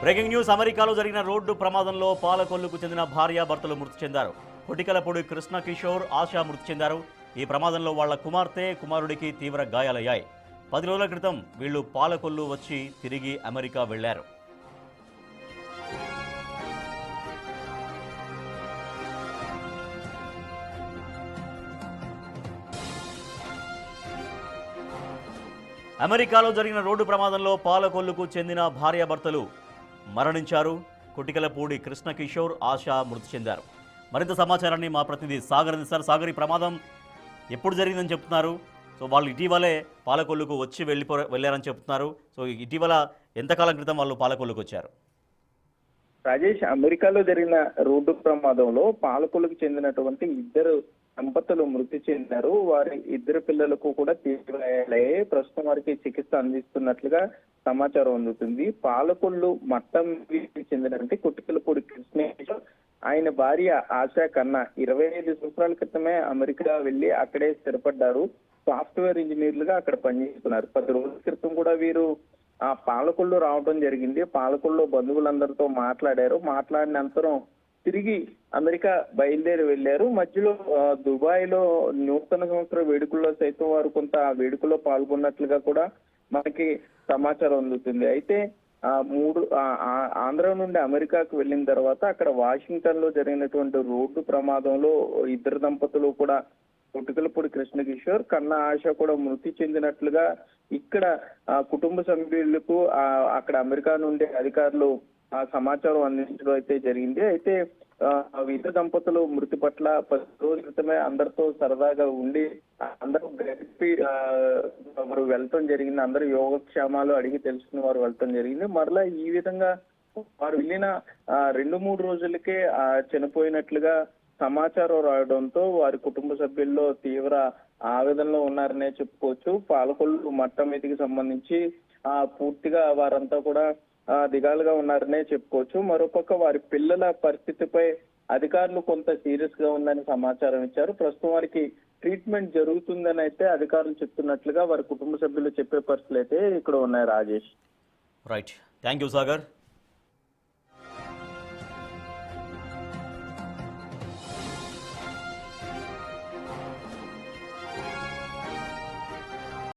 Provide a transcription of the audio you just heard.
Breaking news. అమెరికాలో జరిగిన road ప్రమాదంలో పాలకొల్లుకు చెందిన భార్యాభర్తలు మృతి చెందారు. కొటికలపూడి కృష్ణ కిషోర్, ఆశా మృతి చెందారు. ఈ ప్రమాదంలో వాళ్ల కుమార్తె, కుమారుడికి తీవ్ర గాయాలయ్యాయి. 10 రోజుల క్రితం వీళ్లు పాలకొల్లు వచ్చి తిరిగి అమెరికా వెళ్లారు. అమెరికాలో జరిగిన రోడ్డు ప్రమాదంలో పాలకొల్లుకు చెందిన భార్యాభర్తలు మరణించారు. కొటికలపూడి కృష్ణ కిషోర్, ఆశా మృతి చెందారు. మరింత సమాచారాన్ని మా ప్రతినిధి సాగర్ అందిస్తారు. సాగర్, ఈ ప్రమాదం ఎప్పుడు జరిగిందని చెప్తున్నారు? సో వాళ్ళు ఇటీవలే పాలకొల్లుకు వచ్చి వెళ్ళారని చెప్తున్నారు. సో ఇటీవల ఎంతకాలం క్రితం వాళ్ళు పాలకొల్లుకు వచ్చారు? రాజేష్, అమెరికాలో జరిగిన రోడ్డు ప్రమాదంలో పాలకొల్లుకు చెందినటువంటి ఇద్దరు దంపతులు మృతి చెందారు. వారి ఇద్దరు పిల్లలకు కూడా తీవ్రమయ్యాయి. ప్రస్తుతం వారికి చికిత్స అందిస్తున్నట్లుగా సమాచారం అందుతుంది. పాలకొల్లు మట్టం చెందినటువంటి కొట్టికలపూడి కృష్ణేశ్వర, ఆయన భార్య ఆశా కన్నా 25 సంవత్సరాల క్రితమే అమెరికా వెళ్లి అక్కడే స్థిరపడ్డారు. సాఫ్ట్వేర్ ఇంజనీర్లుగా అక్కడ పనిచేస్తున్నారు. 10 రోజుల క్రితం కూడా వీరు పాలకొల్లు రావడం జరిగింది. పాలకొల్లు బంధువులందరితో మాట్లాడినంతరం తిరిగి అమెరికా బయలుదేరి వెళ్లారు. మధ్యలో దుబాయ్ లో నూతన సంవత్సర వేడుకల్లో సైతం వారు కొంత వేడుకలో పాల్గొన్నట్లుగా కూడా మనకి సమాచారం అందుతుంది. అయితే ఆంధ్ర నుండి అమెరికాకు వెళ్ళిన తర్వాత అక్కడ వాషింగ్టన్ లో జరిగినటువంటి రోడ్డు ప్రమాదంలో ఇద్దరు దంపతులు కూడా కొట్టికలపూడి కృష్ణ కిషోర్, కన్నా ఆశ కూడా మృతి చెందినట్లుగా ఇక్కడ కుటుంబ సభ్యులకు అక్కడ అమెరికా నుండి అధికారులు సమాచారం అందించడం అయితే జరిగింది. అయితే ఇద్దరు దంపతులు మృతి పట్ల 10 రోజుల క్రితమే అందరితో సరదాగా ఉండి అందరూ గడిపి వారు వెళ్ళటం జరిగింది. అందరూ యోగక్షేమాలు అడిగి తెలుసుకుని వారు వెళ్ళటం జరిగింది. మరలా ఈ విధంగా వారు వెళ్ళిన 2-3 రోజులకే చనిపోయినట్లుగా సమాచారం రావడంతో వారి కుటుంబ సభ్యుల్లో తీవ్ర ఆవేదనలో ఉన్నారనే చెప్పుకోవచ్చు. పాలకొల్లు మట్టం మీదకి సంబంధించి పూర్తిగా వారంతా కూడా దిగాలుగా ఉన్నారనే చెప్పుకోవచ్చు. మరోపక్క వారి పిల్లల పరిస్థితిపై అధికారులు కొంత సీరియస్ గా ఉందని సమాచారం ఇచ్చారు. ప్రస్తుతం వారికి ట్రీట్మెంట్ జరుగుతుందని అయితే అధికారులు చెప్తున్నట్లుగా వారి కుటుంబ సభ్యులు చెప్పే పరిస్థితులు అయితే ఇక్కడ ఉన్నాయి. Rajesh, right, thank you Sagar.